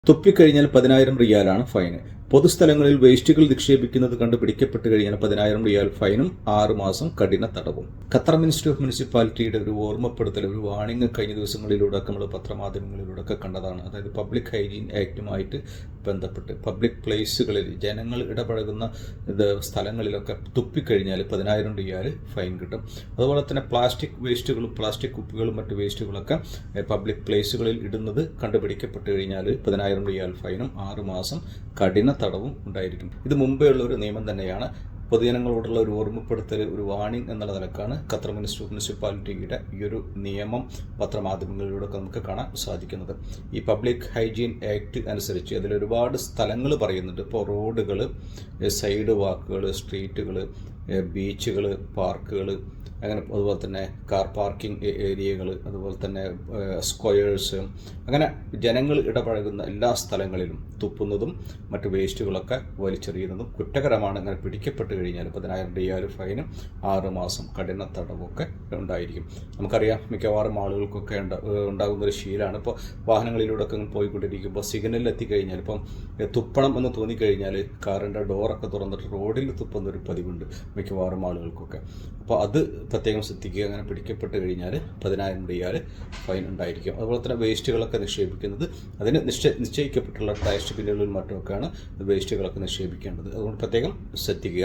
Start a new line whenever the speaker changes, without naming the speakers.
തുപ്പിക്കഴിഞ്ഞാൽ 10,000 റിയാലാണ് fine. പൊതുസ്ഥലങ്ങളിൽ വേസ്റ്റുകൾ നിക്ഷേപിക്കുന്നത് കണ്ട് പിടിക്കപ്പെട്ട് കഴിഞ്ഞാൽ 10,000 റിയാൽ ഫൈനും 6 മാസം കഠിന തടവും. ഖത്തർ മിനിസ്ട്രി ഓഫ് മുനിസിപ്പാലിറ്റിയുടെ ഒരു ഓർമ്മപ്പെടുത്തൽ, ഒരു വാണിംഗ് കഴിഞ്ഞ ദിവസങ്ങളിലൂടെ നമ്മൾ പത്രമാധ്യമങ്ങളിലൂടെ കണ്ടതാണ്. അതായത് പബ്ലിക് ഹൈജീൻ ആക്ടുമായിട്ട് ബന്ധപ്പെട്ട് പബ്ലിക് പ്ലേസുകളിൽ ജനങ്ങൾ ഇടപഴകുന്ന സ്ഥലങ്ങളിലൊക്കെ തുപ്പിക്കഴിഞ്ഞാൽ 10,000 റിയാൽ ഫൈൻ കിട്ടും. അതുപോലെ തന്നെ പ്ലാസ്റ്റിക് വേസ്റ്റുകളും പ്ലാസ്റ്റിക് കുപ്പികളും മറ്റ് വേസ്റ്റുകളൊക്കെ പബ്ലിക് പ്ലേസുകളിൽ ഇടുന്നത് കണ്ടുപിടിക്കപ്പെട്ട് കഴിഞ്ഞാൽ 10,000 റിയാൽ ഫൈനും 6 മാസം കഠിന തടവും ഉണ്ടായിരിക്കും. ഇത് മുമ്പേ ഉള്ള ഒരു നിയമം തന്നെയാണ്. പൊതുജനങ്ങളോടുള്ള ഒരു ഓർമ്മപ്പെടുത്തൽ, ഒരു വാണിംഗ് എന്നുള്ള നിലക്കാണ് ഖത്തർ മിനിസ്ട്രി ഓഫ് മുനിസിപ്പാലിറ്റിയുടെ ഈ ഒരു നിയമം പത്രമാധ്യമങ്ങളിലൂടെ നമുക്ക് കാണാൻ സാധിക്കുന്നത്. ഈ പബ്ലിക് ഹൈജീൻ ആക്ട് അനുസരിച്ച് അതിൽ ഒരുപാട് സ്ഥലങ്ങൾ പറയുന്നുണ്ട്. ഇപ്പോൾ റോഡുകൾ, സൈഡ് വാക്കുകൾ, സ്ട്രീറ്റുകൾ, ബീച്ചുകൾ, പാർക്കുകൾ, അങ്ങനെ അതുപോലെ തന്നെ കാർ പാർക്കിംഗ് ഏരിയകൾ, അതുപോലെ തന്നെ സ്ക്വയേഴ്സ്, അങ്ങനെ ജനങ്ങൾ ഇടപഴകുന്ന എല്ലാ സ്ഥലങ്ങളിലും തുപ്പുന്നതും മറ്റു വേസ്റ്റുകളൊക്കെ വലിച്ചെറിയുന്നതും കുറ്റകരമാണ്. അങ്ങനെ പിടിക്കപ്പെട്ട് കഴിഞ്ഞാൽ 10,000 റിയാൽ ഫൈനും 6 മാസം കഠിന തടവൊക്കെ ഉണ്ടായിരിക്കും. നമുക്കറിയാം, മിക്കവാറും ആളുകൾക്കൊക്കെ ഉണ്ടാകുന്നൊരു ശീലമാണ്. ഇപ്പോൾ വാഹനങ്ങളിലൂടെ ഒക്കെ പോയിക്കൊണ്ടിരിക്കുമ്പോൾ സിഗ്നലിൽ എത്തിക്കഴിഞ്ഞാൽ ഇപ്പം തുപ്പണം എന്ന് തോന്നിക്കഴിഞ്ഞാൽ കാറിൻ്റെ ഡോറൊക്കെ തുറന്നിട്ട് റോഡിൽ തുപ്പുന്നൊരു പതിവുണ്ട് മിക്കവാറും ആളുകൾക്കൊക്കെ. അപ്പോൾ അത് പ്രത്യേകം ശ്രദ്ധിക്കുക. അങ്ങനെ പിടിക്കപ്പെട്ട് കഴിഞ്ഞാൽ 10,000 റിയാൽ ഫൈൻ ഉണ്ടായിരിക്കും. അതുപോലെ തന്നെ വേസ്റ്റുകളൊക്കെ നിക്ഷേപിക്കുന്നത് അതിന് നിശ്ചയിക്കപ്പെട്ടുള്ള ഡസ്റ്റ്ബിന്നുകളിൽ മറ്റുമൊക്കെയാണ് വേസ്റ്റുകളൊക്കെ നിക്ഷേപിക്കേണ്ടത്. അതുകൊണ്ട് പ്രത്യേകം ശ്രദ്ധിക്കുക.